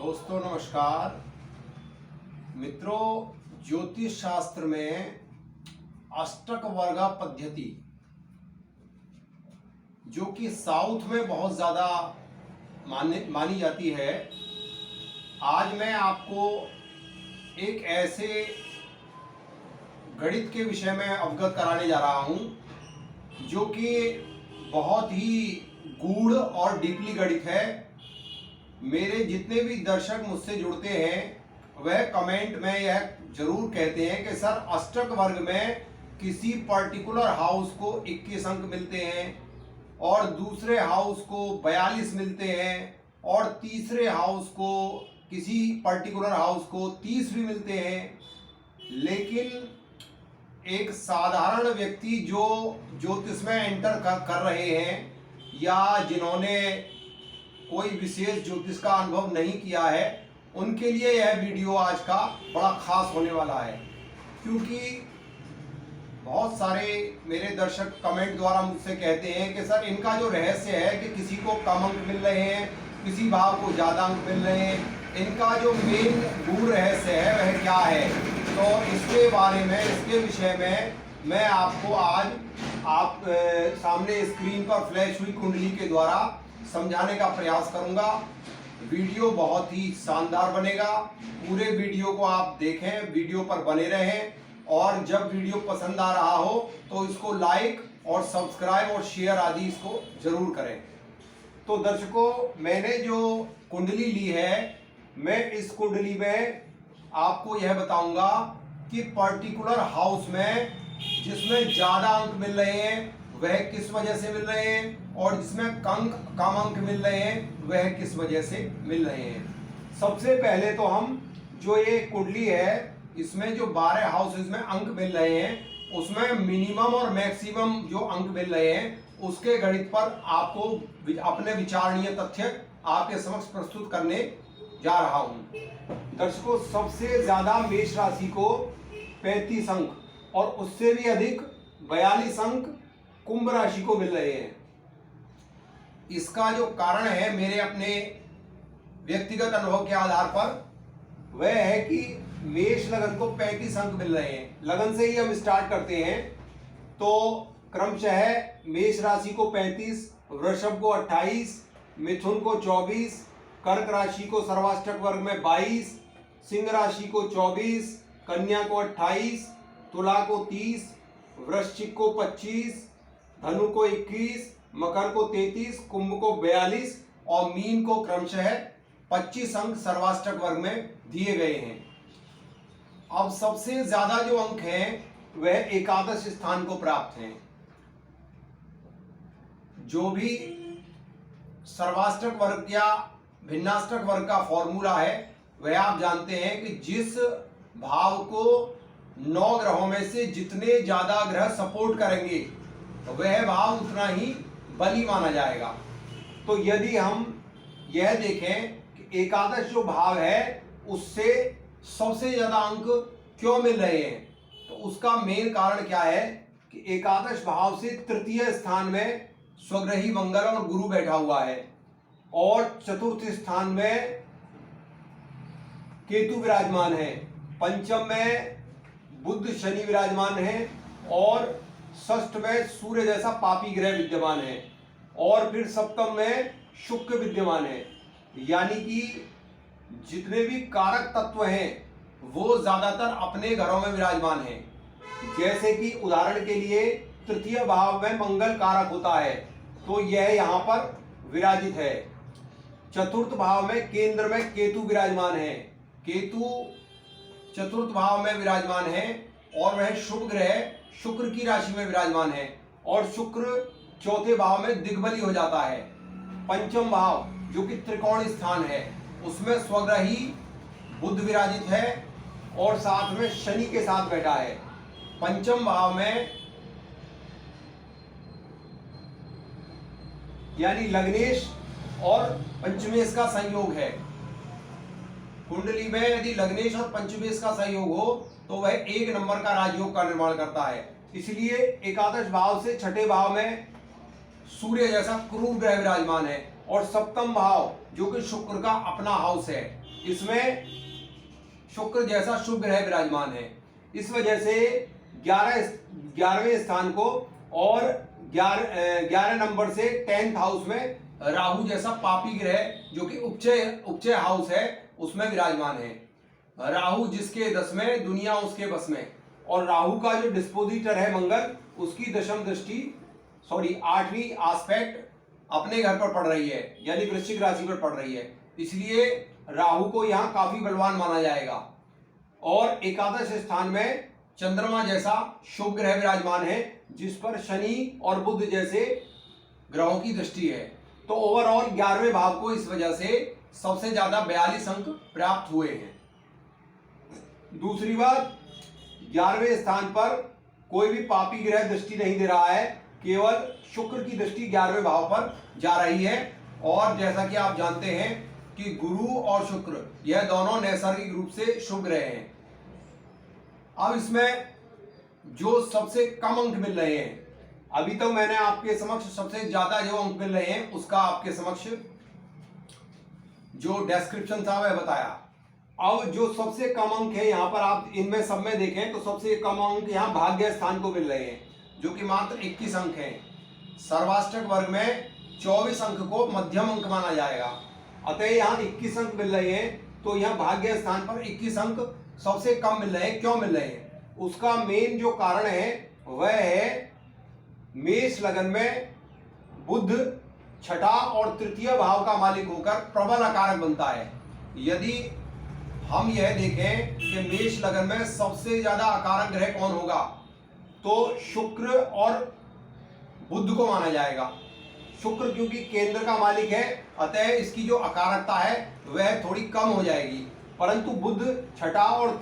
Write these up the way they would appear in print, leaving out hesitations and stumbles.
दोस्तों नमस्कार। मित्रों, ज्योतिष शास्त्र में अष्टक वर्गा पद्धति जो कि साउथ में बहुत ज़्यादा मानी जाती है, आज मैं आपको एक ऐसे गणित के विषय में अवगत कराने जा रहा हूं जो कि बहुत ही गूढ़ और डीपली गणित है। मेरे जितने भी दर्शक मुझसे जुड़ते हैं वह कमेंट में यह जरूर कहते हैं कि सर, अष्टक वर्ग में किसी पर्टिकुलर हाउस को 21 अंक मिलते हैं और दूसरे हाउस को 42 मिलते हैं और तीसरे हाउस को, किसी पर्टिकुलर हाउस को 30 भी मिलते हैं। लेकिन एक साधारण व्यक्ति जो ज्योतिष में एंटर कर रहे हैं या जिन्होंने कोई विशेष ज्योतिष का अनुभव नहीं किया है, उनके लिए यह वीडियो आज का बड़ा खास होने वाला है, क्योंकि बहुत सारे मेरे दर्शक कमेंट द्वारा मुझसे कहते हैं कि सर, इनका जो रहस्य है कि किसी को कम अंक मिल रहे हैं, किसी भाव को ज़्यादा अंक मिल रहे हैं, इनका जो मेन गूढ़ रहस्य है वह क्या है। तो इसके बारे में, इसके विषय में मैं आपको आज आप सामने स्क्रीन पर फ्लैश हुई कुंडली के द्वारा समझाने का प्रयास करूंगा। वीडियो बहुत ही शानदार बनेगा। पूरे वीडियो को आप देखें, वीडियो पर बने रहें और जब वीडियो पसंद आ रहा हो तो इसको लाइक और सब्सक्राइब और शेयर आदि इसको जरूर करें। तो दर्शकों, मैंने जो कुंडली ली है, मैं इस कुंडली में आपको यह बताऊंगा कि पर्टिकुलर हाउस में जिसमें ज़्यादा अंक मिल रहे हैं वह किस वजह से मिल रहे हैं और जिसमें कम अंक मिल रहे हैं वह किस वजह से मिल रहे हैं। सबसे पहले तो हम जो ये कुंडली है, इसमें जो 12 हाउसेस में अंक मिल रहे हैं उसमें मिनिमम और मैक्सिमम जो अंक मिल रहे हैं उसके गणित पर आपको अपने विचारणीय तथ्य आपके समक्ष प्रस्तुत करने जा रहा हूं। दर्शकों, सबसे ज्यादा मेष राशि को 35 अंक और उससे भी अधिक 42 अंक कुंभ राशि को मिल रहे हैं। इसका जो कारण है, मेरे अपने व्यक्तिगत अनुभव के आधार पर, वह है कि मेष लगन को 35 अंक मिल रहे हैं। लगन से ही हम स्टार्ट करते हैं तो क्रमशः मेष राशि को 35, वृषभ को 28, मिथुन को 24, कर्क राशि को सर्वाष्टक वर्ग में 22, सिंह राशि को 24, कन्या को 28, तुला को 30, वृश्चिक को 25, धनु को 21, मकर को 33, कुंभ को 42 और मीन को क्रमशः 25 अंक सर्वाष्टक वर्ग में दिए गए हैं। अब सबसे ज्यादा जो अंक हैं वह एकादश स्थान को प्राप्त हैं। जो भी सर्वाष्टक वर्ग या भिन्नाष्टक वर्ग का फॉर्मूला है वह आप जानते हैं कि जिस भाव को 9 ग्रहों में से जितने ज्यादा ग्रह सपोर्ट करेंगे तो वह भाव उतना ही बली माना जाएगा। तो यदि हम यह देखें कि एकादश जो भाव है उससे सबसे ज्यादा अंक क्यों मिल रहे हैं, तो उसका मेन कारण क्या है कि एकादश भाव से तृतीय स्थान में स्वग्रही मंगल और गुरु बैठा हुआ है और चतुर्थ स्थान में केतु विराजमान है, पंचम में बुध शनि विराजमान है और षष्ठ में सूर्य जैसा पापी ग्रह विद्यमान है और फिर सप्तम में शुक्र विद्यमान है। यानी कि जितने भी कारक तत्व हैं वो ज्यादातर अपने घरों में विराजमान हैं। जैसे कि उदाहरण के लिए तृतीय भाव में मंगल कारक होता है तो यह यहाँ पर विराजित है। चतुर्थ भाव में केंद्र में केतु विराजमान है, केतु चतुर्थ भाव में विराजमान है और वह शुभ ग्रह शुक्र की राशि में विराजमान है और शुक्र चौथे भाव में दिग्बली हो जाता है। पंचम भाव जो कि त्रिकोण स्थान है उसमें स्वग्रही बुध विराजित है और साथ में शनि के साथ बैठा है। पंचम भाव में यानी लग्नेश और पंचमेश का संयोग है। कुंडली में यदि लग्नेश और पंचमेश का संयोग हो तो वह 1 नंबर का राजयोग का निर्माण करता है। इसलिए एकादश भाव से छठे भाव में सूर्य जैसा क्रूर ग्रह विराजमान है और सप्तम भाव जो कि शुक्र का अपना हाउस है इसमें शुक्र जैसा शुभ ग्रह विराजमान है। इस वजह से 11वें स्थान को और 11 नंबर से 10th हाउस में राहु जैसा पापी ग्रह जो कि उपचय हाउस है उसमें विराजमान है। राहु जिसके 10 में, दुनिया उसके बस में। और राहु का जो डिस्पोजिटर है मंगल, उसकी दशम दृष्टि 8वीं आस्पेक्ट अपने घर पर पड़ रही है, यानी वृश्चिक राशि पर पड़ रही है। इसलिए राहु को यहाँ काफी बलवान माना जाएगा। और एकादश स्थान में चंद्रमा जैसा शुभ ग्रह विराजमान है, जिस पर शनि और बुध जैसे ग्रहों की दृष्टि है। तो ओवरऑल 11वें भाव को इस वजह से सबसे ज्यादा 42 अंक प्राप्त हुए हैं। दूसरी बात, 11वें स्थान पर कोई भी पापी ग्रह दृष्टि नहीं दे रहा है, केवल शुक्र की दृष्टि 11वें भाव पर जा रही है। और जैसा कि आप जानते हैं कि गुरु और शुक्र यह दोनों नैसर्गिक रूप से शुभ ग्रह हैं। अब इसमें जो सबसे कम अंक मिल रहे हैं, अभी तो मैंने आपके समक्ष सबसे ज्यादा जो अंक मिल रहे हैं उसका आपके समक्ष जो डिस्क्रिप्शन था वह बताया। अब जो सबसे कम अंक है यहाँ पर आप इनमें सब में देखें तो सबसे कम अंक यहाँ भाग्य स्थान को मिल रहे हैं, जो कि मात्र 21 अंक हैं। सर्वाष्टक वर्ग में 24 अंक को मध्यम अंक माना जाएगा, अतः यहाँ 21 अंक मिल रहे हैं। तो यहाँ भाग्य स्थान पर 21 अंक सबसे कम मिल रहे हैं। क्यों मिल रहे हैं? उसका मेन जो कारण है वह है मेष लगन में बुध छठा और तृतीय भाव का मालिक होकर प्रबल अकारक बनता है। यदि हम यह देखें कि मेष लगन में सबसे ज्यादा अकारक ग्रह कौन होगा, तो शुक्र और बुध को माना जाएगा। शुक्र क्योंकि केंद्र का मालिक है, अतः इसकी जो अकारकता है वह थोड़ी कम हो जाएगी। परंतु बुध छठा और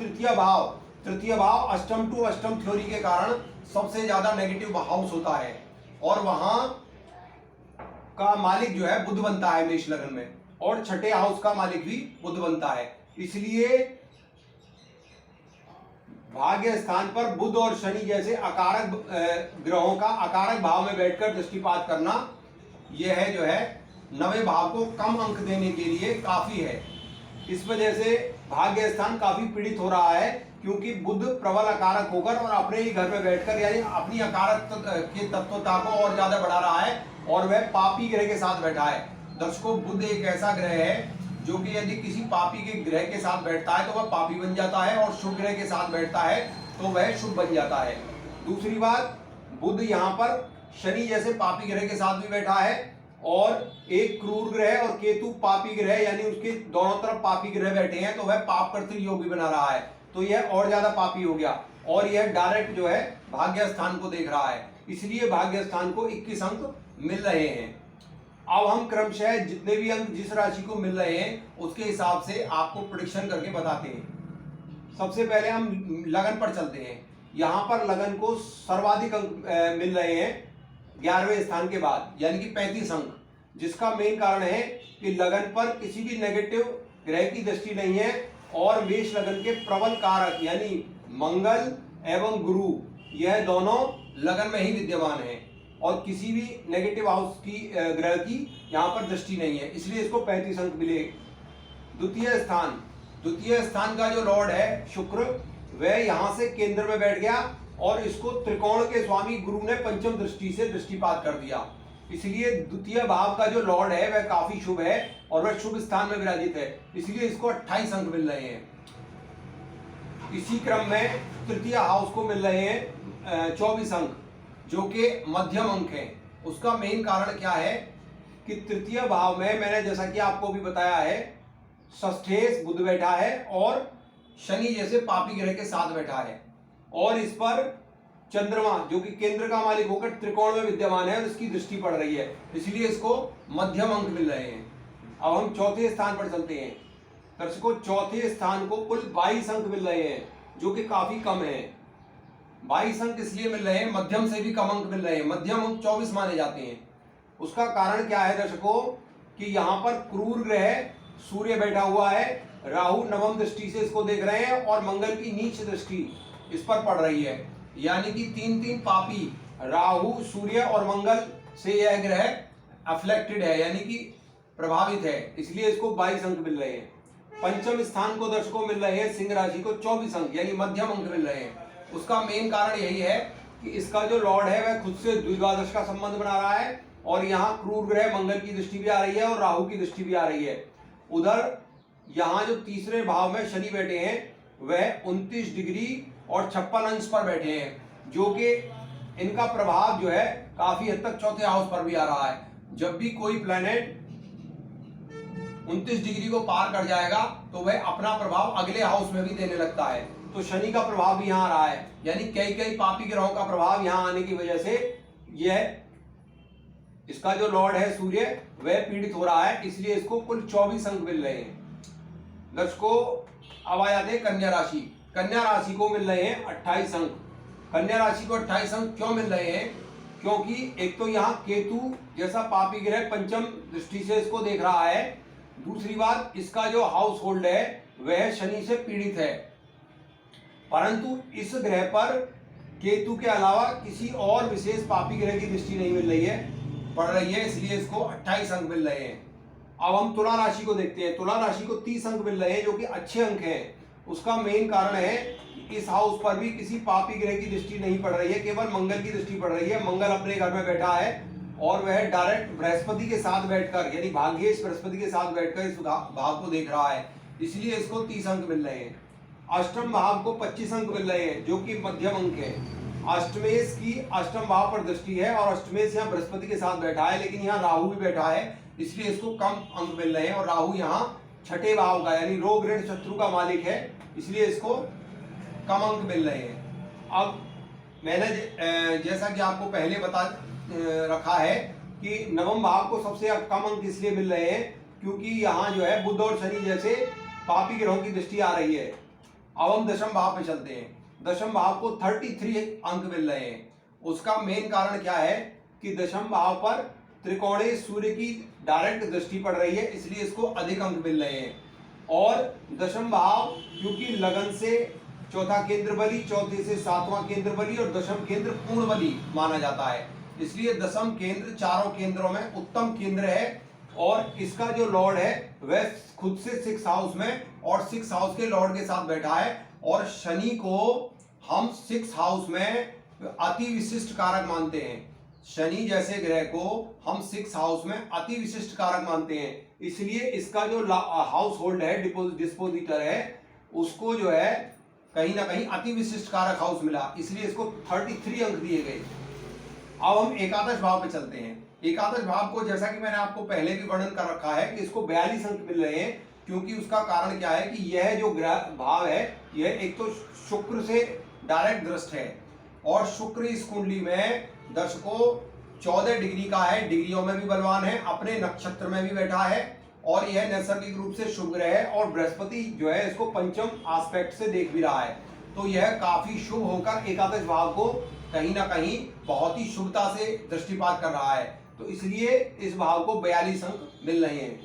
तृतीय भाव अष्टम टू अष्टम थ्योरी के कारण सबसे ज्यादा नेगेटिव हाउस होता है, और वहां का मालिक जो है बुध बनता है मेष लगन में, और छठे हाउस का मालिक भी बुध बनता है। इसलिए भाग्य स्थान पर बुध और शनि जैसे अकारक ग्रहों का अकारक भाव में बैठकर दृष्टिपात करना, यह जो है 9वें भाव को कम अंक देने के लिए काफी है। इस वजह से भाग्य स्थान काफी पीड़ित हो रहा है, क्योंकि बुध प्रबल अकारक होकर और अपने ही घर में बैठकर यानी अपनी अकारक की तत्वता को और ज्यादा बढ़ा रहा है, और वह पापी ग्रह के साथ बैठा है। दर्शकों, बुध एक ऐसा ग्रह है जो कि यदि किसी पापी के ग्रह के साथ बैठता है तो वह पापी बन जाता है, और शुभ ग्रह के साथ बैठता है तो वह शुभ बन जाता है। दूसरी बात, बुध यहाँ पर शनि जैसे पापी ग्रह के साथ भी बैठा है, और एक क्रूर ग्रह और केतु पापी ग्रह यानी उसके दोनों तरफ पापी ग्रह बैठे हैं, तो वह पाप कर्तृ योग भी बना रहा है, तो यह और ज्यादा पापी हो गया। और यह डायरेक्ट जो है भाग्य स्थान को देख रहा है, इसलिए भाग्य स्थान को 21 अंक मिल रहे हैं। अब हम क्रमशः जितने भी अंक जिस राशि को मिल रहे हैं उसके हिसाब से आपको प्रेडिक्शन करके बताते हैं। सबसे पहले हम लगन पर चलते हैं। यहाँ पर लगन को सर्वाधिक अंक मिल रहे हैं 11वें स्थान के बाद, यानी कि 35 अंक, जिसका मेन कारण है कि लगन पर किसी भी नेगेटिव ग्रह की दृष्टि नहीं है, और मेष लगन के प्रबल कारक यानी मंगल एवं गुरु यह दोनों लगन में ही विद्यमान है, और किसी भी नेगेटिव हाउस की ग्रह की यहाँ पर दृष्टि नहीं है, इसलिए इसको 35 अंक मिले। द्वितीय स्थान का जो लॉर्ड है शुक्र, वह यहाँ से केंद्र में बैठ गया, और इसको त्रिकोण के स्वामी गुरु ने पंचम दृष्टि से दृष्टिपात कर दिया। इसलिए द्वितीय भाव का जो लॉर्ड है वह काफी शुभ है, और वह शुभ स्थान में विराजित है, इसलिए इसको 28 अंक मिल रहे हैं। इसी क्रम में तृतीय हाउस को मिल रहे हैं 24 अंक, जो कि मध्यम अंक हैं। उसका मेन कारण क्या है कि तृतीय भाव में मैंने जैसा कि आपको भी बताया है, षष्ठेश बुध बैठा है और शनि जैसे पापी ग्रह के साथ बैठा है, और इस पर चंद्रमा जो कि केंद्र का मालिक होकर त्रिकोण में विद्यमान है और इसकी दृष्टि पड़ रही है, इसलिए इसको मध्यम अंक मिल रहे हैं। अब हम चौथे स्थान पर चलते हैं। दर्शकों, चौथे स्थान को कुल 22 अंक मिल रहे हैं, जो कि काफी कम है। 22 अंक इसलिए मिल रहे हैं, मध्यम से भी कम अंक मिल रहे हैं, मध्यम अंक 24 माने जाते हैं। उसका कारण क्या है दर्शकों, कि यहाँ पर क्रूर ग्रह सूर्य बैठा हुआ है, राहु नवम दृष्टि से इसको देख रहे हैं, और मंगल की नीच दृष्टि इस पर पड़ रही है, यानी कि 3 पापी राहु सूर्य और मंगल से यह ग्रह अफ्लेक्टेड है, यानी कि प्रभावित है, इसलिए इसको 22 अंक मिल रहे हैं। पंचम स्थान को दर्शकों मिल रहे हैं सिंह राशि को 24 अंक यानी मध्यम अंक मिल रहे हैं। उसका मेन कारण यही है कि इसका जो लॉर्ड है वह खुद से द्विद्वादश का संबंध बना रहा है और यहाँ क्रूर ग्रह मंगल की दृष्टि भी आ रही है और राहु की दृष्टि भी आ रही है। उधर यहाँ जो तीसरे भाव में शनि बैठे हैं वह 29 डिग्री और 56 अंश पर बैठे हैं, जो कि इनका प्रभाव जो है काफी हद तक चौथे हाउस पर भी आ रहा है। जब भी कोई प्लैनेट 29 डिग्री को पार कर जाएगा तो वह अपना प्रभाव अगले हाउस में भी देने लगता है। तो शनि का प्रभाव भी यहाँ आ रहा है, यानी कई कई पापी ग्रहों का प्रभाव यहाँ आने की वजह से यह इसका जो लॉर्ड है सूर्य वह पीड़ित हो रहा है, इसलिए इसको कुल 24 अंक मिल रहे हैं। दर्शकों अब आ जाते हैं कन्या राशि। कन्या राशि को मिल रहे हैं 28 अंक। कन्या राशि को 28 अंक क्यों मिल रहे हैं? क्योंकि एक तो यहाँ केतु जैसा पापी ग्रह पंचम दृष्टि से इसको देख रहा है, दूसरी बात इसका जो हाउस होल्ड है वह शनि से पीड़ित है। परंतु इस ग्रह पर केतु के अलावा किसी और विशेष पापी ग्रह की दृष्टि नहीं मिल रही है, पड़ रही है, इसलिए इसको 28 अंक मिल रहे हैं। अब हम तुला राशि को देखते हैं। तुला राशि को 30 अंक मिल रहे हैं, जो कि अच्छे अंक हैं। उसका मेन कारण है कि इस हाउस पर भी किसी पापी ग्रह की दृष्टि नहीं पड़ रही है, केवल मंगल की दृष्टि पड़ रही है। मंगल अपने घर में बैठा है और वह डायरेक्ट बृहस्पति के साथ बैठकर यानी भाग्येश बृहस्पति के साथ बैठकर इस भाव को देख रहा है, इसलिए इसको 30 अंक मिल रहे हैं। अष्टम भाव को 25 अंक मिल रहे हैं, जो कि मध्यम अंक है। अष्टमेश की अष्टम भाव पर दृष्टि है और अष्टमेश यहाँ बृहस्पति के साथ बैठा है, लेकिन यहाँ राहु भी बैठा है, इसलिए इसको कम अंक मिल रहे हैं। और राहु यहाँ छठे भाव का यानी रोग ऋण शत्रु का मालिक है, इसलिए इसको कम अंक मिल रहे हैं। अब मैंने जैसा कि आपको पहले बता रखा है कि नवम भाव को सबसे कम अंक इसलिए मिल रहे हैं क्योंकि यहाँ जो है बुध और शनि जैसे पापी ग्रहों की दृष्टि आ रही है। अब हम दशम भाव पे चलते हैं। दशम भाव को 33 अंक मिल रहे हैं। उसका मेन कारण क्या है कि दशम भाव पर त्रिकोणीय सूर्य की डायरेक्ट दृष्टि पड़ रही है, इसलिए इसको अधिक अंक मिल रहे हैं। और दशम भाव क्योंकि लगन से चौथा केंद्र बली, चौथे से सातवां केंद्र बली और दशम केंद्र पूर्ण बली माना जाता है, इसलिए दशम केंद्र चारों केंद्रों में उत्तम केंद्र है। और इसका जो लॉर्ड है वह खुद से 6 हाउस में और 6 हाउस के लॉर्ड के साथ बैठा है। और शनि को हम 6 हाउस में अति विशिष्ट कारक मानते हैं। शनि जैसे ग्रह को हम 6 हाउस में अति विशिष्ट कारक मानते हैं, इसलिए इसका जो हाउस होल्ड है डिस्पोजिटर है उसको जो है कहीं ना कहीं अति विशिष्ट कारक हाउस मिला, इसलिए इसको 33 अंक दिए गए। अब हम एकादश भाव पे चलते हैं। एकादश भाव को जैसा कि मैंने आपको पहले भी वर्णन कर रखा है कि इसको 42 अंक मिल रहे हैं, क्योंकि उसका कारण क्या है कि यह जो ग्रह भाव है यह एक तो शुक्र से डायरेक्ट दृष्ट है और शुक्र इस कुंडली में दर्शकों 14 डिग्री का है, डिग्रियों में भी बलवान है, अपने नक्षत्र में भी बैठा है और यह नैसर्गिक रूप से शुभ ग्रह है। और बृहस्पति जो है इसको पंचम एस्पेक्ट से देख भी रहा है, तो यह काफी शुभ होकर एकादश भाव को कहीं ना कहीं बहुत ही शुभता से दृष्टिपात कर रहा है, तो इसलिए इस भाव को 42 अंक मिल रहे हैं।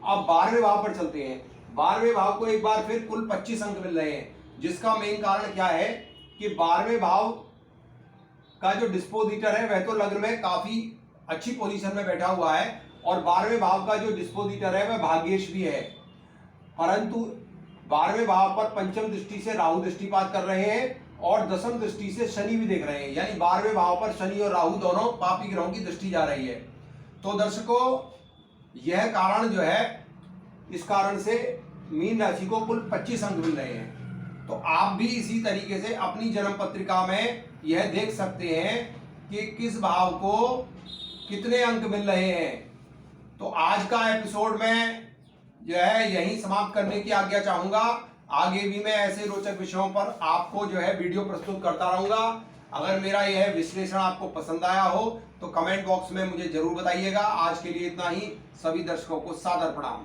अब 12वें भाव पर चलते हैं। 12वें भाव को एक बार फिर कुल 25 अंक मिल रहे हैं, जिसका मेन कारण क्या है कि 12वें भाव का जो डिस्पोजिटर है वह तो लग्न में काफी अच्छी पोजीशन में बैठा हुआ है और 12वें भाव का जो डिस्पोजिटर है वह भाग्येश भी है, परंतु 12वें भाव पर पंचम दृष्टि से राहु दृष्टिपात कर रहे हैं और दशम दृष्टि से शनि भी देख रहे हैं, यानी 12वें भाव पर शनि और राहु दोनों पापी ग्रहों की दृष्टि जा रही है। तो दर्शकों यह कारण जो है, इस कारण से मीन राशि को कुल 25 अंक मिल रहे हैं। तो आप भी इसी तरीके से अपनी जन्म पत्रिका में यह देख सकते हैं कि किस भाव को कितने अंक मिल रहे हैं। तो आज का एपिसोड में जो है यहीं समाप्त करने की आज्ञा चाहूंगा। आगे भी मैं ऐसे रोचक विषयों पर आपको जो है वीडियो प्रस्तुत करता रहूंगा। अगर मेरा यह विश्लेषण आपको पसंद आया हो तो कमेंट बॉक्स में मुझे जरूर बताइएगा। आज के लिए इतना ही। सभी दर्शकों को सादर प्रणाम।